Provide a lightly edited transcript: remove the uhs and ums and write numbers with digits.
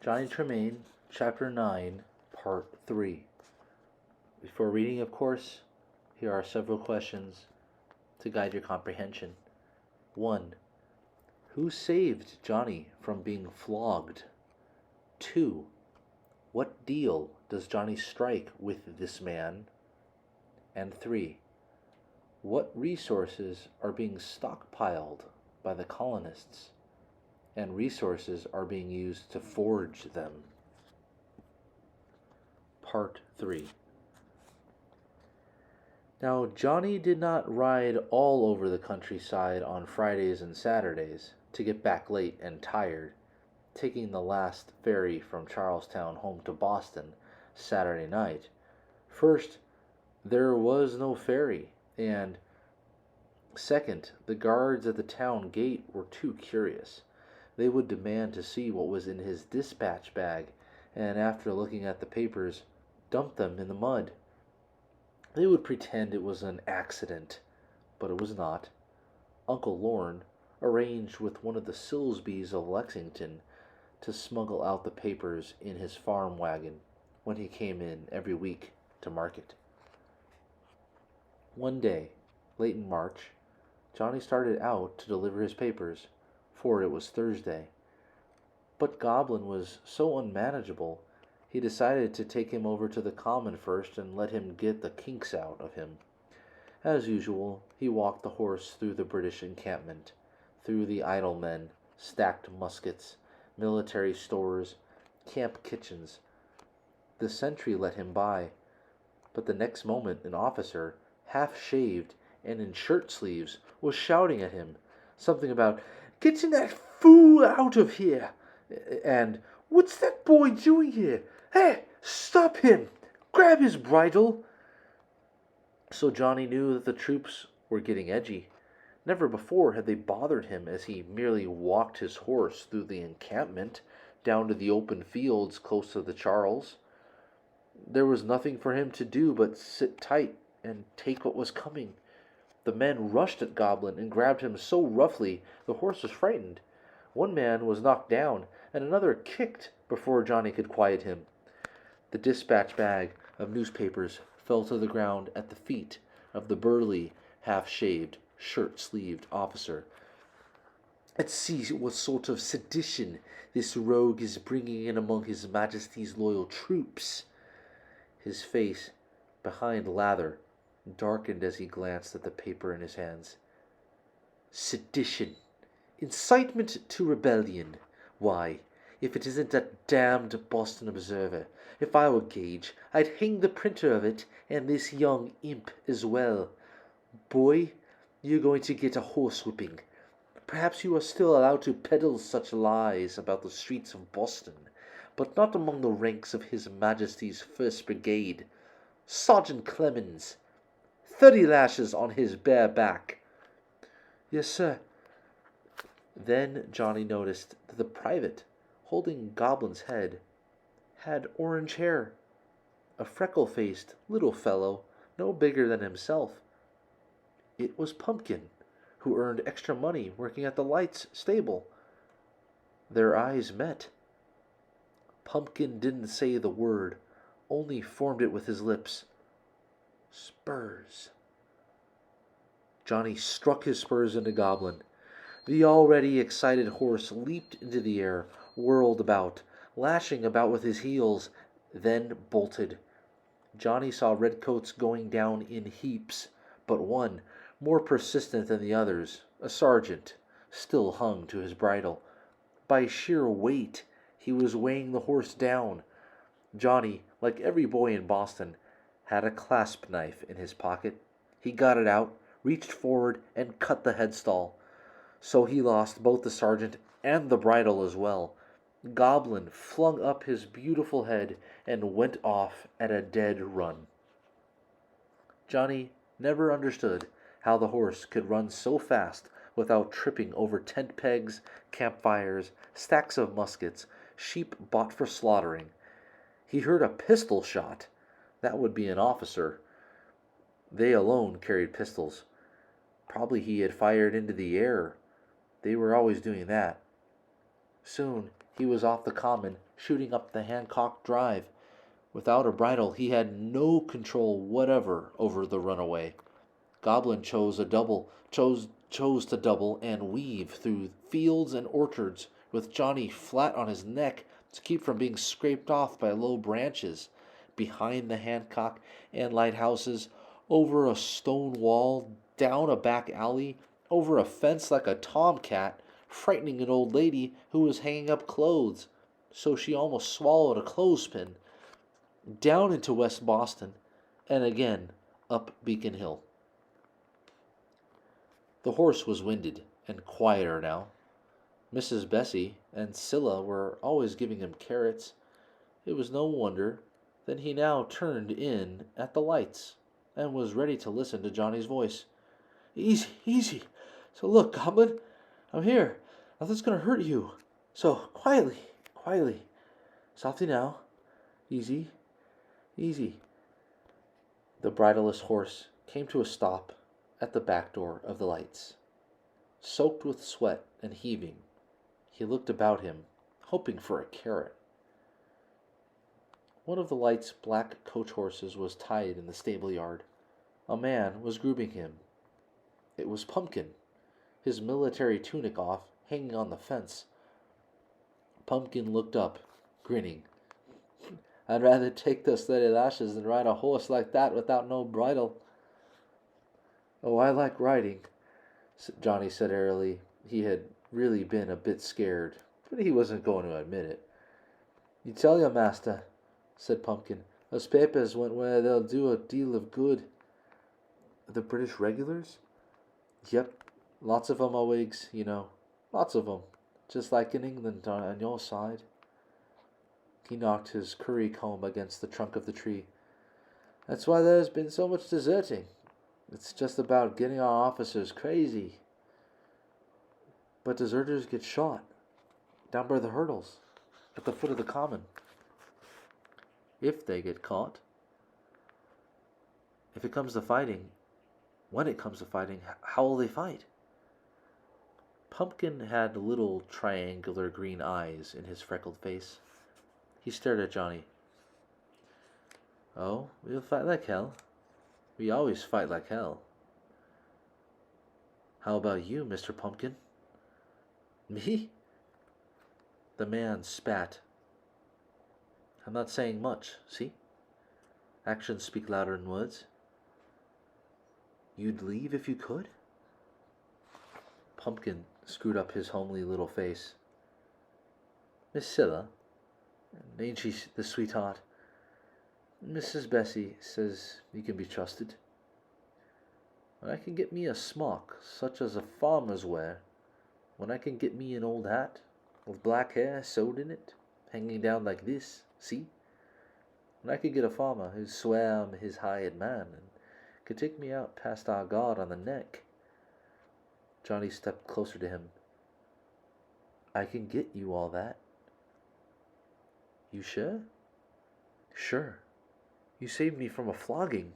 Johnny Tremain, Chapter 9, Part 3. Before reading, of course, here are several questions to guide your comprehension. 1. Who saved Johnny from being flogged? 2. What deal does Johnny strike with this man? And 3. What resources are being stockpiled by the colonists, and resources are being used to forge them? Part 3. Now, Johnny did not ride all over the countryside on Fridays and Saturdays to get back late and tired, taking the last ferry from Charlestown home to Boston Saturday night. First, there was no ferry, and second, the guards at the town gate were too curious. They would demand to see what was in his dispatch bag, and after looking at the papers, dump them in the mud. They would pretend it was an accident, but it was not. Uncle Lorne arranged with one of the Silsbys of Lexington to smuggle out the papers in his farm wagon when he came in every week to market. One day, late in March, Johnny started out to deliver his papers, for it was Thursday. But Goblin was so unmanageable, he decided to take him over to the common first and let him get the kinks out of him. As usual, he walked the horse through the British encampment, through the idle men, stacked muskets, military stores, camp kitchens. The sentry let him by, but the next moment an officer, half-shaved and in shirt sleeves, was shouting at him, something about "Getting that fool out of here!" and "What's that boy doing here? Hey, stop him! Grab his bridle!" So Johnny knew that the troops were getting edgy. Never before had they bothered him as he merely walked his horse through the encampment down to the open fields close to the Charles. There was nothing for him to do but sit tight and take what was coming. The men rushed at Goblin and grabbed him so roughly the horse was frightened. One man was knocked down, and another kicked before Johnny could quiet him. The dispatch bag of newspapers fell to the ground at the feet of the burly, half-shaved, shirt-sleeved officer. "Let's see what sort of sedition this rogue is bringing in among His Majesty's loyal troops." His face, behind lather, darkened as he glanced at the paper in his hands. "Sedition. Incitement to rebellion. Why, if it isn't that damned Boston Observer. If I were Gage, I'd hang the printer of it and this young imp as well. Boy, you're going to get a horsewhipping. Perhaps you are still allowed to peddle such lies about the streets of Boston, but not among the ranks of His Majesty's 1st Brigade. Sergeant Clemens, 30 lashes on his bare back." "Yes, sir." Then Johnny noticed that the private holding Goblin's head had orange hair, a freckle-faced little fellow no bigger than himself. It was Pumpkin, who earned extra money working at the Lights stable. Their eyes met. Pumpkin didn't say the word, only formed it with his lips. Spurs. Johnny struck his spurs into Goblin. The already excited horse leaped into the air, whirled about, lashing about with his heels, then bolted. Johnny saw redcoats going down in heaps, but one, more persistent than the others, a sergeant, still hung to his bridle. By sheer weight, he was weighing the horse down. Johnny, like every boy in Boston, had a clasp knife in his pocket. He got it out, reached forward, and cut the headstall. So he lost both the sergeant and the bridle as well. Goblin flung up his beautiful head and went off at a dead run. Johnny never understood how the horse could run so fast without tripping over tent pegs, campfires, stacks of muskets, sheep bought for slaughtering. He heard a pistol shot. That would be an officer. They alone carried pistols. Probably he had fired into the air. They were always doing that. Soon he was off the common, shooting up the Hancock Drive. Without a bridle, he had no control whatever over the runaway. Goblin chose to double and weave through fields and orchards, with Johnny flat on his neck to keep from being scraped off by low branches, behind the Hancock and lighthouses, over a stone wall, down a back alley, over a fence like a tomcat, frightening an old lady who was hanging up clothes, so she almost swallowed a clothespin, down into West Boston, and again up Beacon Hill. The horse was winded and quieter now. Mrs. Bessie and Scylla were always giving him carrots. It was no wonder that he now turned in at the lights and was ready to listen to Johnny's voice. "Easy, easy. So look, Goblin, I'm here. Nothing's going to hurt you. So quietly, quietly. Softly now. Easy, easy." The bridleless horse came to a stop at the back door of the lights. Soaked with sweat and heaving, he looked about him, hoping for a carrot. One of the light's black coach horses was tied in the stable yard. A man was grooming him. It was Pumpkin, his military tunic off, hanging on the fence. Pumpkin looked up, grinning. "I'd rather take the steady lashes than ride a horse like that without no bridle." "Oh, I like riding," Johnny said airily. He had really been a bit scared, but he wasn't going to admit it. "You tell your master," said Pumpkin. "Those papers went where they'll do a deal of good." "The British regulars?" "Yep. Lots of 'em are Whigs, you know. Lots of 'em. Just like in England on your side." He knocked his curry comb against the trunk of the tree. "That's why there's been so much deserting. It's just about getting our officers crazy." "But deserters get shot down by the hurdles at the foot of the common." "If they get caught. If it comes to fighting, when it comes to fighting, how will they fight?" Pumpkin had little triangular green eyes in his freckled face. He stared at Johnny. "Oh, we'll fight like hell. We always fight like hell." "How about you, Mr. Pumpkin?" "Me?" The man spat. "I'm not saying much, see? Actions speak louder than words." "You'd leave if you could?" Pumpkin screwed up his homely little face. "Miss Scylla, ain't she the sweetheart? Mrs. Bessie says you can be trusted. When I can get me a smock, such as a farmer's wear, when I can get me an old hat, with black hair sewed in it, hanging down like this, see? When I could get a farmer who'd swear I'm his hired man, and could take me out past our guard on the neck." Johnny stepped closer to him. "I can get you all that." "You sure?" "Sure. You saved me from a flogging